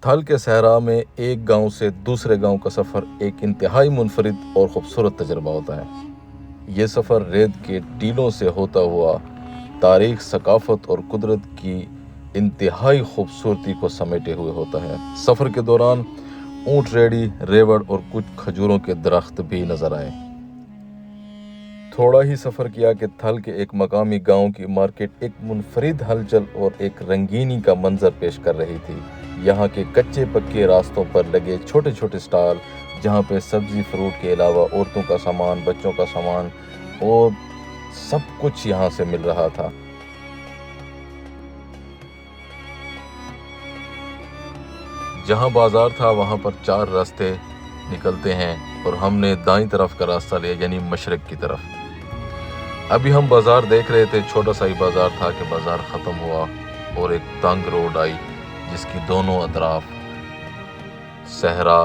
تھل کے صحرا میں ایک گاؤں سے دوسرے گاؤں کا سفر ایک انتہائی منفرد اور خوبصورت تجربہ ہوتا ہے۔ یہ سفر ریت کے ٹیلوں سے ہوتا ہوا تاریخ، ثقافت اور قدرت کی انتہائی خوبصورتی کو سمیٹے ہوئے ہوتا ہے۔ سفر کے دوران اونٹ ریڑھی، ریوڑ اور کچھ کھجوروں کے درخت بھی نظر آئے۔ تھوڑا ہی سفر کیا کہ تھل کے ایک مقامی گاؤں کی مارکیٹ ایک منفرد ہلچل اور ایک رنگینی کا منظر پیش کر رہی تھی۔ یہاں کے کچے پکے راستوں پر لگے چھوٹے چھوٹے سٹال، جہاں پہ سبزی فروٹ کے علاوہ عورتوں کا سامان، بچوں کا سامان اور سب کچھ یہاں سے مل رہا تھا۔ جہاں بازار تھا وہاں پر 4 راستے نکلتے ہیں اور ہم نے دائیں طرف کا راستہ لیا، یعنی مشرق کی طرف۔ ابھی ہم بازار دیکھ رہے تھے، چھوٹا سا ہی بازار تھا کہ بازار ختم ہوا اور ایک تنگ روڈ آئی جس کی دونوں اطراف صحرا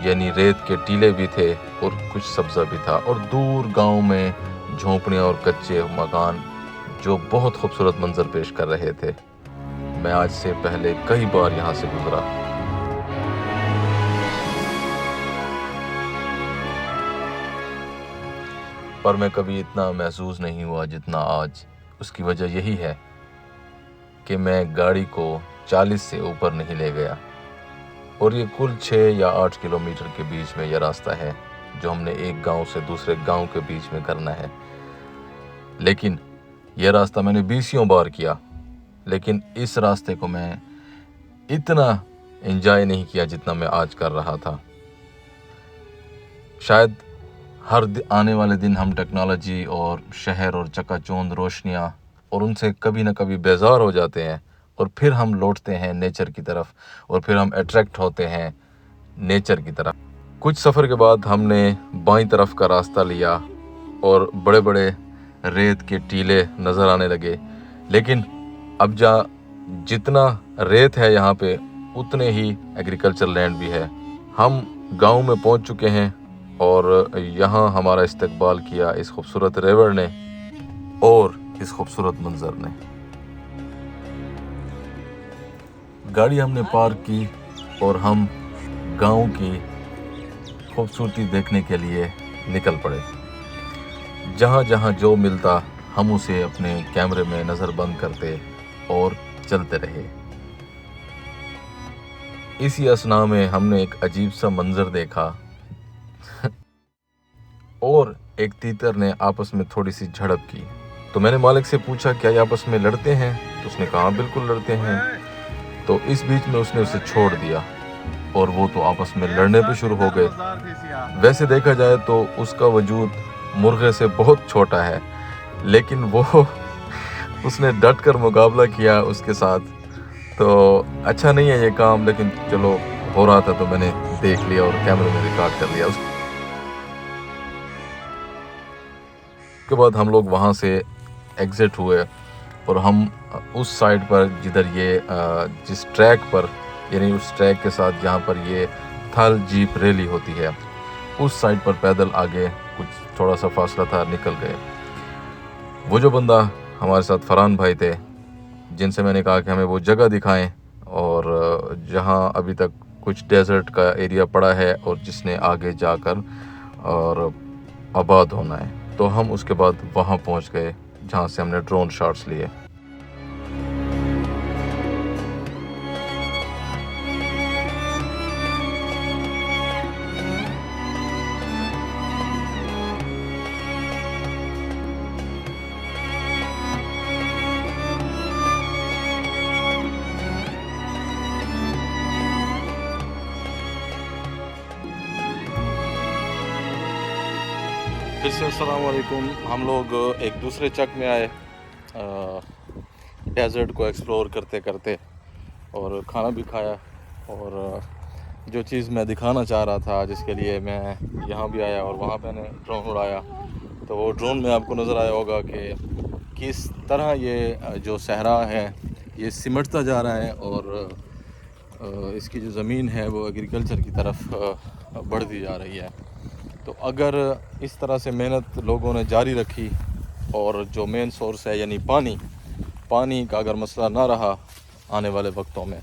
یعنی ریت کے ٹیلے بھی تھے اور کچھ سبزہ بھی تھا، اور دور گاؤں میں جھونپڑیاں اور کچے مکان جو بہت خوبصورت منظر پیش کر رہے تھے۔ میں آج سے پہلے کئی بار یہاں سے گزرا۔ پر میں کبھی اتنا محظوظ نہیں ہوا جتنا آج۔ اس کی وجہ یہی ہے کہ میں گاڑی کو 40 سے اوپر نہیں لے گیا، اور یہ کل 6 یا 8 کلومیٹر کے بیچ میں یہ راستہ ہے جو ہم نے ایک گاؤں سے دوسرے گاؤں کے بیچ میں کرنا ہے۔ لیکن یہ راستہ میں نے 20 بار کیا، لیکن اس راستے کو میں اتنا انجوائے نہیں کیا جتنا میں آج کر رہا تھا۔ شاید ہر آنے والے دن ہم ٹیکنالوجی اور شہر اور چکا چوند روشنیاں اور ان سے کبھی نہ کبھی بیزار ہو جاتے ہیں، اور پھر ہم لوٹتے ہیں نیچر کی طرف، اور پھر ہم اٹریکٹ ہوتے ہیں نیچر کی طرف۔ کچھ سفر کے بعد ہم نے بائیں طرف کا راستہ لیا اور بڑے بڑے ریت کے ٹیلے نظر آنے لگے، لیکن اب جتنا ریت ہے یہاں پہ اتنے ہی ایگریکلچر لینڈ بھی ہے۔ ہم گاؤں میں پہنچ چکے ہیں اور یہاں ہمارا استقبال کیا اس خوبصورت ریوڑ نے اور اس خوبصورت منظر نے۔ گاڑی ہم نے پارک کی اور ہم گاؤں کی خوبصورتی دیکھنے کے لیے نکل پڑے۔ جہاں جہاں جو ملتا ہم اسے اپنے کیمرے میں نظر بند کرتے اور چلتے رہے۔ اسی اثناء میں ہم نے ایک عجیب سا منظر دیکھا اور ایک تیتر نے آپس میں تھوڑی سی جھڑپ کی۔ تو میں نے مالک سے پوچھا کیا یہ آپس میں لڑتے ہیں؟ تو اس نے کہا بالکل لڑتے ہیں۔ تو اس بیچ میں اس نے اسے چھوڑ دیا اور وہ تو آپس میں لڑنے پہ شروع ہو گئے۔ ویسے دیکھا جائے تو اس کا وجود مرغے سے بہت چھوٹا ہے، لیکن وہ اس نے ڈٹ کر مقابلہ کیا اس کے ساتھ۔ تو اچھا نہیں ہے یہ کام، لیکن چلو ہو رہا تھا تو میں نے دیکھ لیا اور کیمرے میں ریکارڈ کر لیا۔ اس کے بعد ہم لوگ وہاں سے ایگزٹ ہوئے اور ہم اس سائڈ پر جدھر یہ جس ٹریک پر، یعنی اس ٹریک کے ساتھ جہاں پر یہ تھل جیپ ریلی ہوتی ہے، اس سائڈ پر پیدل آگے کچھ تھوڑا سا فاصلہ تھا، نکل گئے۔ وہ جو بندہ ہمارے ساتھ فرحان بھائی تھے، جن سے میں نے کہا کہ ہمیں وہ جگہ دکھائیں اور جہاں ابھی تک کچھ ڈیزرٹ کا ایریا پڑا ہے اور جس نے آگے جا کر اور آباد ہونا ہے، تو ہم اس کے بعد وہاں پہنچ گئے جہاں سے ہم نے ڈرون شاٹس لیے۔ پھر سے السلام علیکم۔ ہم لوگ ایک دوسرے چک میں آئے ڈیزرٹ کو ایکسپلور کرتے کرتے، اور کھانا بھی کھایا، اور جو چیز میں دکھانا چاہ رہا تھا، جس کے لیے میں یہاں بھی آیا اور وہاں میں نے ڈرون اڑایا، تو وہ ڈرون میں آپ کو نظر آیا ہوگا کہ کس طرح یہ جو صحرا ہے یہ سمٹتا جا رہا ہے، اور اس کی جو زمین ہے وہ ایگریکلچر کی طرف بڑھتی جا رہی ہے۔ تو اگر اس طرح سے محنت لوگوں نے جاری رکھی، اور جو مین سورس ہے یعنی پانی کا اگر مسئلہ نہ رہا آنے والے وقتوں میں،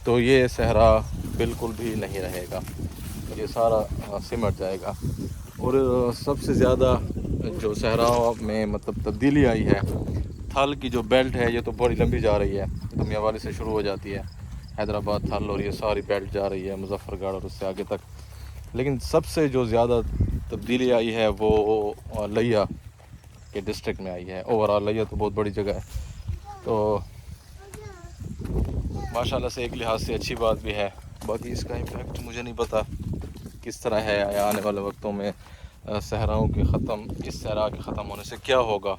تو یہ صحرا بالکل بھی نہیں رہے گا، یہ سارا سمٹ جائے گا۔ اور سب سے زیادہ جو صحرا میں مطلب تبدیلی آئی ہے، تھل کی جو بیلٹ ہے یہ تو بڑی لمبی جا رہی ہے، دمیا والی سے شروع ہو جاتی ہے، حیدرآباد تھل، اور یہ ساری بیلٹ جا رہی ہے مظفر گڑھ اور اس سے آگے تک۔ لیکن سب سے جو زیادہ تبدیلی آئی ہے وہ لیا کے ڈسٹرکٹ میں آئی ہے۔ اوور آل لیا تو بہت بڑی جگہ ہے، تو ماشاءاللہ سے ایک لحاظ سے اچھی بات بھی ہے۔ باقی اس کا امپیکٹ مجھے نہیں پتہ کس طرح ہے، آنے والے وقتوں میں صحراؤں کے ختم، اس صحرا کے ختم ہونے سے کیا ہوگا،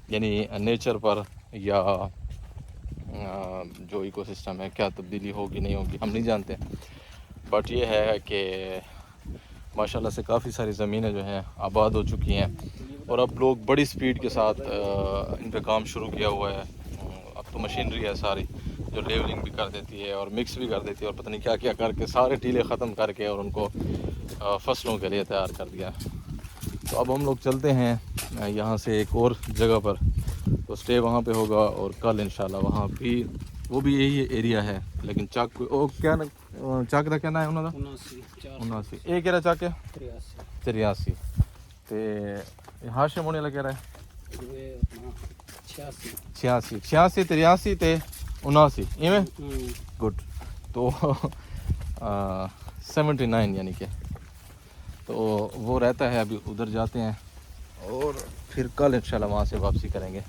یعنی نیچر پر یا جو ایکو سسٹم ہے کیا تبدیلی ہوگی نہیں ہوگی ہم نہیں جانتے۔ بٹ یہ ہے کہ ماشاءاللہ سے کافی ساری زمینیں جو ہیں آباد ہو چکی ہیں، اور اب لوگ بڑی سپیڈ کے ساتھ ان پہ کام شروع کیا ہوا ہے۔ اب تو مشینری ہے ساری جو لیولنگ بھی کر دیتی ہے اور مکس بھی کر دیتی ہے، اور پتہ نہیں کیا کیا کر کے سارے ٹیلے ختم کر کے اور ان کو فصلوں کے لیے تیار کر دیا۔ تو اب ہم لوگ چلتے ہیں یہاں سے ایک اور جگہ پر، تو سٹے وہاں پہ ہوگا، اور کل انشاءاللہ وہاں بھی وہ بھی یہی ایریا ہے، لیکن چاک او کیا چاک کا کہنا ہے انہوں کا 79 یہ کہہ رہا چاک ہے 83 تے ہاشم ہونے لگا رہا ہے 86 83 تے 79 ایویں گڈ، تو 79 یعنی کہ، تو وہ رہتا ہے۔ ابھی ادھر جاتے ہیں اور پھر کل انشاءاللہ وہاں سے واپسی کریں گے۔